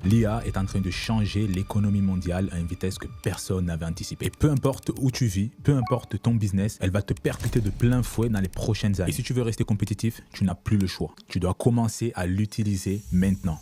L'IA est en train de changer l'économie mondiale à une vitesse que personne n'avait anticipée. Et peu importe où tu vis, peu importe ton business, elle va te percuter de plein fouet dans les prochaines années. Et si tu veux rester compétitif, tu n'as plus le choix. Tu dois commencer à l'utiliser maintenant.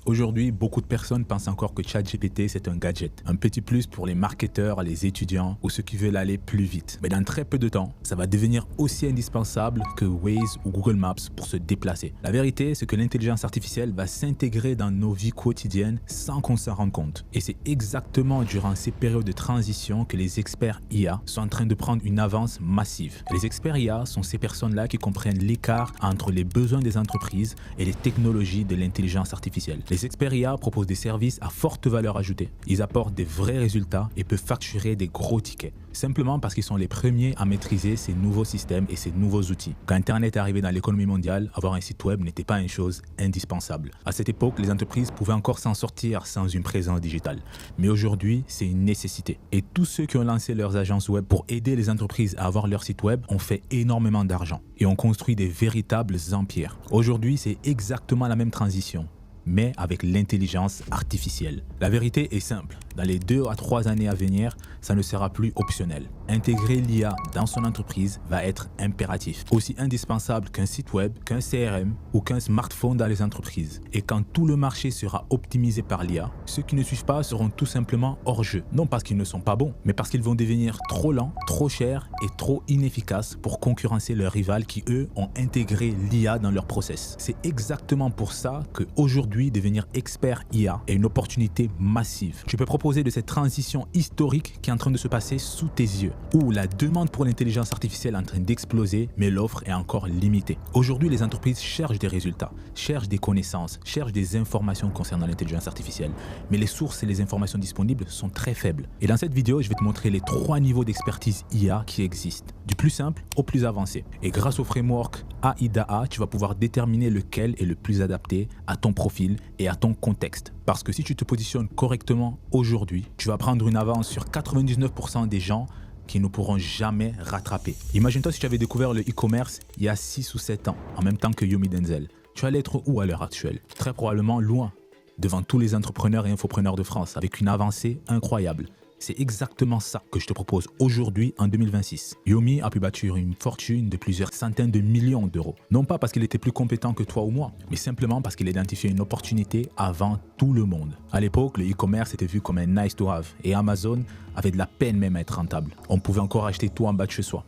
Aujourd'hui, beaucoup de personnes pensent encore que ChatGPT, c'est un gadget. Un petit plus pour les marketeurs, les étudiants ou ceux qui veulent aller plus vite. Mais dans très peu de temps, ça va devenir aussi indispensable que Waze ou Google Maps pour se déplacer. La vérité, c'est que l'intelligence artificielle va s'intégrer dans nos vies quotidiennes sans qu'on s'en rende compte. Et c'est exactement durant ces périodes de transition que les experts IA sont en train de prendre une avance massive. Les experts IA sont ces personnes-là qui comprennent l'écart entre les besoins des entreprises et les technologies de l'intelligence artificielle. Les experts IA proposent des services à forte valeur ajoutée. Ils apportent des vrais résultats et peuvent facturer des gros tickets. Simplement parce qu'ils sont les premiers à maîtriser ces nouveaux systèmes et ces nouveaux outils. Quand Internet est arrivé dans l'économie mondiale, avoir un site web n'était pas une chose indispensable. À cette époque, les entreprises pouvaient encore s'en sortir sans une présence digitale. Mais aujourd'hui, c'est une nécessité. Et tous ceux qui ont lancé leurs agences web pour aider les entreprises à avoir leur site web ont fait énormément d'argent et ont construit des véritables empires. Aujourd'hui, c'est exactement la même transition, mais avec l'intelligence artificielle. La vérité est simple. Dans les 2 à 3 années à venir, ça ne sera plus optionnel. Intégrer l'IA dans son entreprise va être impératif. Aussi indispensable qu'un site web, qu'un CRM ou qu'un smartphone dans les entreprises. Et quand tout le marché sera optimisé par l'IA, ceux qui ne suivent pas seront tout simplement hors jeu. Non parce qu'ils ne sont pas bons, mais parce qu'ils vont devenir trop lents, trop chers et trop inefficaces pour concurrencer leurs rivales qui, eux, ont intégré l'IA dans leur process. C'est exactement pour ça qu'aujourd'hui, devenir expert IA est une opportunité massive. Tu peux proposer de cette transition historique qui est en train de se passer sous tes yeux, où la demande pour l'intelligence artificielle est en train d'exploser, mais l'offre est encore limitée. Aujourd'hui, les entreprises cherchent des résultats, cherchent des connaissances, cherchent des informations concernant l'intelligence artificielle, mais les sources et les informations disponibles sont très faibles. Et dans cette vidéo, je vais te montrer les 3 niveaux d'expertise IA qui existent, du plus simple au plus avancé. Et grâce au framework AIDA, tu vas pouvoir déterminer lequel est le plus adapté à ton profil et à ton contexte. Parce que si tu te positionnes correctement aujourd'hui, tu vas prendre une avance sur 99% des gens qui ne pourront jamais rattraper. Imagine-toi si tu avais découvert le e-commerce il y a 6 ou 7 ans, en même temps que Yomi Denzel. Tu allais être où à l'heure actuelle? Très probablement loin, devant tous les entrepreneurs et infopreneurs de France, avec une avancée incroyable. C'est exactement ça que je te propose aujourd'hui en 2026. Yomi a pu bâtir une fortune de plusieurs centaines de millions d'euros. Non pas parce qu'il était plus compétent que toi ou moi, mais simplement parce qu'il identifiait une opportunité avant tout le monde. À l'époque, le e-commerce était vu comme un nice to have et Amazon avait de la peine même à être rentable. On pouvait encore acheter tout en bas de chez soi.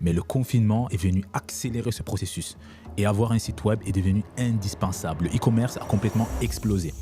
Mais le confinement est venu accélérer ce processus et avoir un site web est devenu indispensable. Le e-commerce a complètement explosé.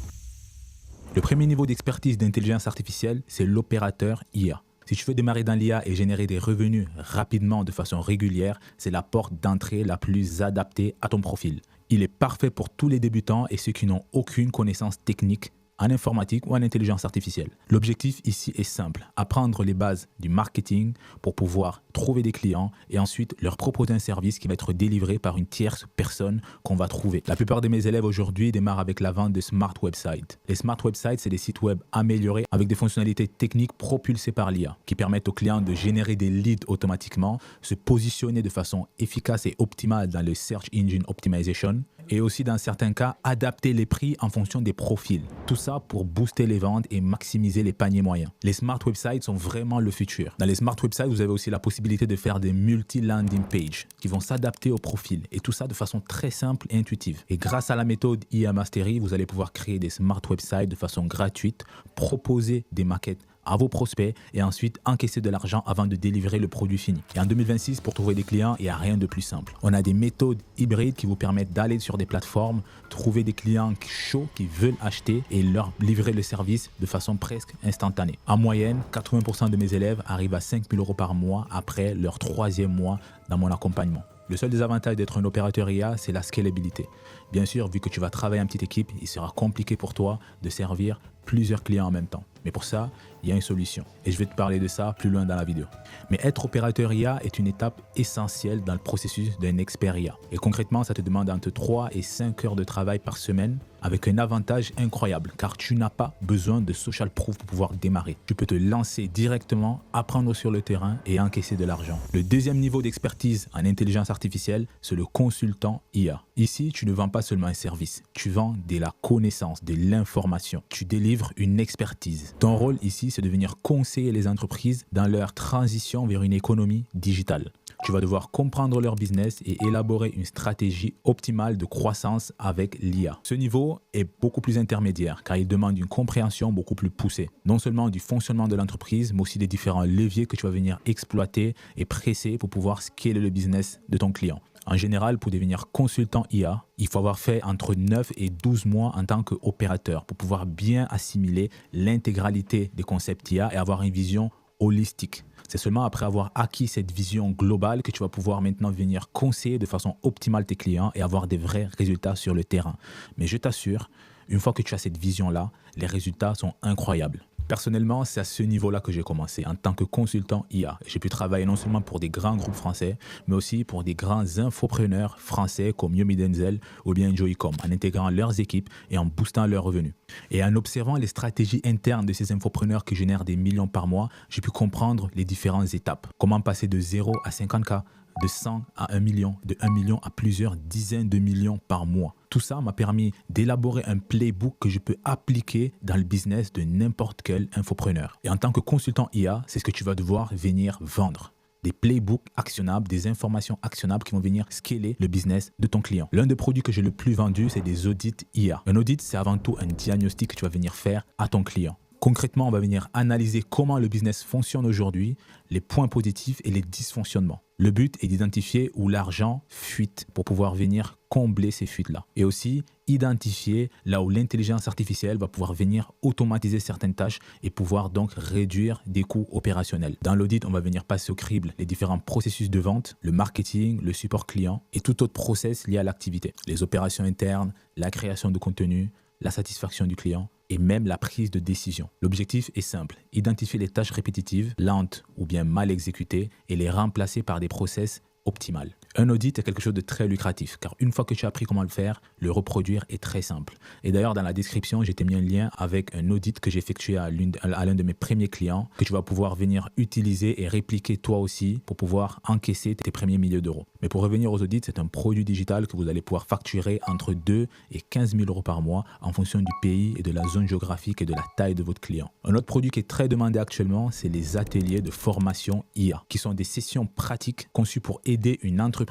Le premier niveau d'expertise d'intelligence artificielle, c'est l'opérateur IA. Si tu veux démarrer dans l'IA et générer des revenus rapidement de façon régulière, c'est la porte d'entrée la plus adaptée à ton profil. Il est parfait pour tous les débutants et ceux qui n'ont aucune connaissance technique en informatique ou en intelligence artificielle. L'objectif ici est simple, apprendre les bases du marketing pour pouvoir trouver des clients et ensuite leur proposer un service qui va être délivré par une tierce personne qu'on va trouver. La plupart de mes élèves aujourd'hui démarrent avec la vente de smart websites. Les smart websites, c'est des sites web améliorés avec des fonctionnalités techniques propulsées par l'IA qui permettent aux clients de générer des leads automatiquement, se positionner de façon efficace et optimale dans le Search Engine Optimization et aussi dans certains cas adapter les prix en fonction des profils. Tout ça pour booster les ventes et maximiser les paniers moyens. Les smart websites sont vraiment le futur. Dans les smart websites, vous avez aussi la possibilité de faire des multi-landing pages qui vont s'adapter au profil et tout ça de façon très simple et intuitive. Et grâce à la méthode IA Mastery, vous allez pouvoir créer des smart websites de façon gratuite, proposer des maquettes à vos prospects et ensuite encaisser de l'argent avant de délivrer le produit fini. Et en 2026, pour trouver des clients, il n'y a rien de plus simple. On a des méthodes hybrides qui vous permettent d'aller sur des plateformes, trouver des clients chauds qui veulent acheter et leur livrer le service de façon presque instantanée. En moyenne, 80% de mes élèves arrivent à 5 000 € par mois après leur 3e mois dans mon accompagnement. Le seul désavantage d'être un opérateur IA, c'est la scalabilité. Bien sûr, vu que tu vas travailler en petite équipe, il sera compliqué pour toi de servir plusieurs clients en même temps. Mais pour ça, il y a une solution. Et je vais te parler de ça plus loin dans la vidéo. Mais être opérateur IA est une étape essentielle dans le processus d'un expert IA. Et concrètement, ça te demande entre 3 et 5 heures de travail par semaine avec un avantage incroyable car tu n'as pas besoin de social proof pour pouvoir démarrer. Tu peux te lancer directement, apprendre sur le terrain et encaisser de l'argent. Le deuxième niveau d'expertise en intelligence artificielle, c'est le consultant IA. Ici, tu ne vends pas seulement un service, tu vends de la connaissance, de l'information. Tu délivres une expertise. Ton rôle ici, c'est de venir conseiller les entreprises dans leur transition vers une économie digitale. Tu vas devoir comprendre leur business et élaborer une stratégie optimale de croissance avec l'IA. Ce niveau est beaucoup plus intermédiaire car il demande une compréhension beaucoup plus poussée. Non seulement du fonctionnement de l'entreprise, mais aussi des différents leviers que tu vas venir exploiter et presser pour pouvoir scaler le business de ton client. En général, pour devenir consultant IA, il faut avoir fait entre 9 et 12 mois en tant qu'opérateur pour pouvoir bien assimiler l'intégralité des concepts IA et avoir une vision holistique. C'est seulement après avoir acquis cette vision globale que tu vas pouvoir maintenant venir conseiller de façon optimale tes clients et avoir des vrais résultats sur le terrain. Mais je t'assure, une fois que tu as cette vision-là, les résultats sont incroyables. Personnellement, c'est à ce niveau-là que j'ai commencé en tant que consultant IA. J'ai pu travailler non seulement pour des grands groupes français, mais aussi pour des grands infopreneurs français comme Yomi Denzel ou bien Joycom, en intégrant leurs équipes et en boostant leurs revenus. Et en observant les stratégies internes de ces infopreneurs qui génèrent des millions par mois, j'ai pu comprendre les différentes étapes. Comment passer de 0 à 50K, de 100 à 1 million, de 1 million à plusieurs dizaines de millions par mois. Tout ça m'a permis d'élaborer un playbook que je peux appliquer dans le business de n'importe quel infopreneur. Et en tant que consultant IA, c'est ce que tu vas devoir venir vendre. Des playbooks actionnables, des informations actionnables qui vont venir scaler le business de ton client. L'un des produits que j'ai le plus vendu, c'est des audits IA. Un audit, c'est avant tout un diagnostic que tu vas venir faire à ton client. Concrètement, on va venir analyser comment le business fonctionne aujourd'hui, les points positifs et les dysfonctionnements. Le but est d'identifier où l'argent fuite pour pouvoir venir combler ces fuites-là. Et aussi, identifier là où l'intelligence artificielle va pouvoir venir automatiser certaines tâches et pouvoir donc réduire des coûts opérationnels. Dans l'audit, on va venir passer au crible les différents processus de vente, le marketing, le support client et tout autre process lié à l'activité. Les opérations internes, la création de contenu, la satisfaction du client et même la prise de décision. L'objectif est simple, identifier les tâches répétitives, lentes ou bien mal exécutées et les remplacer par des process optimales. Un audit est quelque chose de très lucratif car une fois que tu as appris comment le faire, le reproduire est très simple. Et d'ailleurs, dans la description, j'ai mis un lien avec un audit que j'ai effectué à l'un de mes premiers clients que tu vas pouvoir venir utiliser et répliquer toi aussi pour pouvoir encaisser tes premiers milliers d'euros. Mais pour revenir aux audits, c'est un produit digital que vous allez pouvoir facturer entre 2 et 15 000 euros par mois en fonction du pays et de la zone géographique et de la taille de votre client. Un autre produit qui est très demandé actuellement, c'est les ateliers de formation IA qui sont des sessions pratiques conçues pour aider une entreprise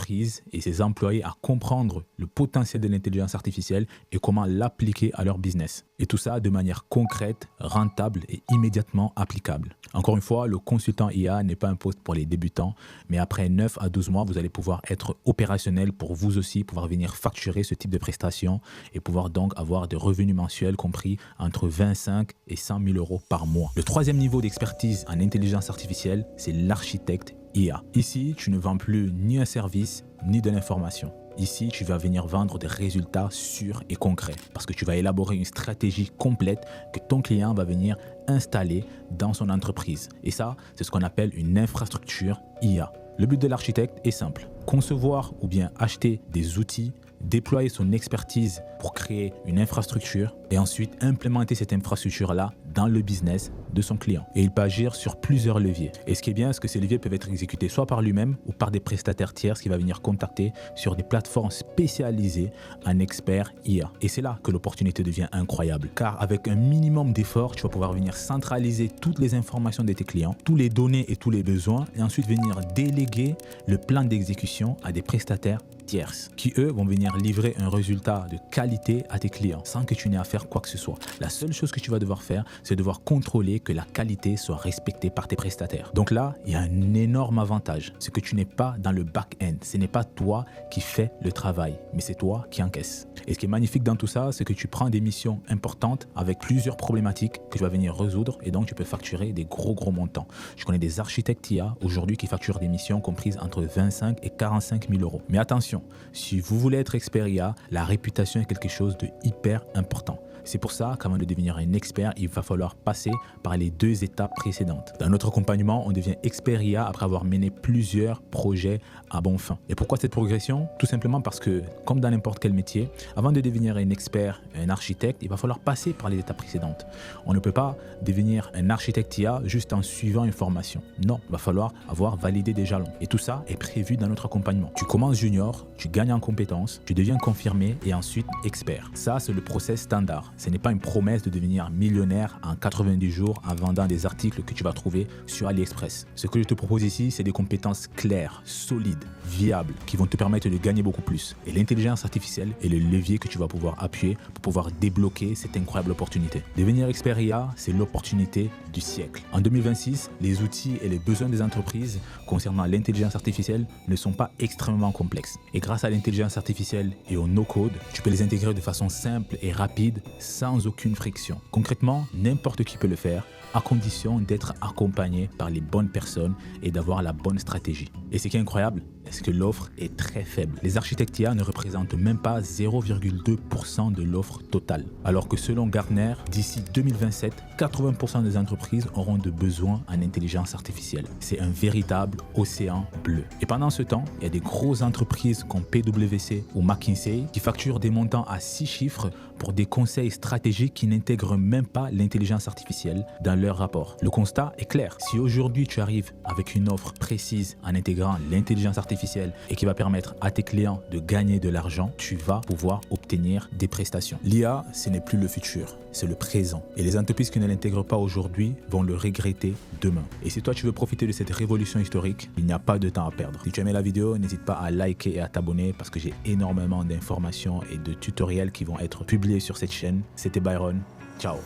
et ses employés à comprendre le potentiel de l'intelligence artificielle et comment l'appliquer à leur business. Et tout ça de manière concrète, rentable et immédiatement applicable. Encore une fois, le consultant IA n'est pas un poste pour les débutants, mais après 9 à 12 mois, vous allez pouvoir être opérationnel pour vous aussi pouvoir venir facturer ce type de prestations et pouvoir donc avoir des revenus mensuels compris entre 25 et 100 000 euros par mois. Le troisième niveau d'expertise en intelligence artificielle, c'est l'architecte IA. Ici, tu ne vends plus ni un service, ni de l'information. Ici, tu vas venir vendre des résultats sûrs et concrets parce que tu vas élaborer une stratégie complète que ton client va venir installer dans son entreprise. Et ça, c'est ce qu'on appelle une infrastructure IA. Le but de l'architecte est simple. Concevoir ou bien acheter des outils, déployer son expertise pour créer une infrastructure et ensuite implémenter cette infrastructure-là dans le business de son client. Et il peut agir sur plusieurs leviers. Et ce qui est bien, c'est que ces leviers peuvent être exécutés soit par lui-même ou par des prestataires tiers qui va venir contacter sur des plateformes spécialisées en experts IA. Et c'est là que l'opportunité devient incroyable. Car avec un minimum d'efforts, tu vas pouvoir venir centraliser toutes les informations de tes clients, tous les données et tous les besoins et ensuite venir déléguer le plan d'exécution à des prestataires tierces qui eux vont venir livrer un résultat de qualité à tes clients sans que tu n'aies à faire quoi que ce soit. La seule chose que tu vas devoir faire, c'est devoir contrôler que la qualité soit respectée par tes prestataires. Donc là, il y a un énorme avantage, c'est que tu n'es pas dans le back-end. Ce n'est pas toi qui fais le travail, mais c'est toi qui encaisse. Et ce qui est magnifique dans tout ça, c'est que tu prends des missions importantes avec plusieurs problématiques que tu vas venir résoudre et donc tu peux facturer des gros montants. Je connais des architectes IA aujourd'hui qui facturent des missions comprises entre 25 et 45 000 euros. Mais attention, si vous voulez être expert IA, la réputation est quelque chose de hyper important. C'est pour ça qu'avant de devenir un expert, il va falloir passer par les 2 étapes précédentes. Dans notre accompagnement, on devient expert IA après avoir mené plusieurs projets à bon fin. Et pourquoi cette progression? Tout simplement parce que, comme dans n'importe quel métier, avant de devenir un expert, un architecte, il va falloir passer par les étapes précédentes. On ne peut pas devenir un architecte IA juste en suivant une formation. Non, il va falloir avoir validé des jalons. Et tout ça est prévu dans notre accompagnement. Tu commences junior, tu gagnes en compétences, tu deviens confirmé et ensuite expert. Ça, c'est le process standard. Ce n'est pas une promesse de devenir millionnaire en 90 jours en vendant des articles que tu vas trouver sur AliExpress. Ce que je te propose ici, c'est des compétences claires, solides, viables, qui vont te permettre de gagner beaucoup plus. Et l'intelligence artificielle est le levier que tu vas pouvoir appuyer pour pouvoir débloquer cette incroyable opportunité. Devenir expert IA, c'est l'opportunité du siècle. En 2026, les outils et les besoins des entreprises concernant l'intelligence artificielle ne sont pas extrêmement complexes. Et grâce à l'intelligence artificielle et au no-code, tu peux les intégrer de façon simple et rapide, sans aucune friction. Concrètement, n'importe qui peut le faire, à condition d'être accompagné par les bonnes personnes et d'avoir la bonne stratégie. Et ce qui est incroyable, c'est que l'offre est très faible. Les architectes IA ne représentent même pas 0,2% de l'offre totale. Alors que selon Gartner, d'ici 2027, 80% des entreprises auront de besoins en intelligence artificielle. C'est un véritable océan bleu. Et pendant ce temps, il y a des grosses entreprises comme PwC ou McKinsey qui facturent des montants à 6 chiffres pour des conseils stratégiques qui n'intègrent même pas l'intelligence artificielle dans leur rapport. Le constat est clair. Si aujourd'hui tu arrives avec une offre précise en intégrant l'intelligence artificielle et qui va permettre à tes clients de gagner de l'argent, tu vas pouvoir obtenir des prestations. L'IA, ce n'est plus le futur, c'est le présent. Et les entreprises qui ne l'intègrent pas aujourd'hui vont le regretter demain. Et si toi tu veux profiter de cette révolution historique, il n'y a pas de temps à perdre. Si tu as aimé la vidéo, n'hésite pas à liker et à t'abonner parce que j'ai énormément d'informations et de tutoriels qui vont être publiés sur cette chaîne. C'était Byron. Ciao.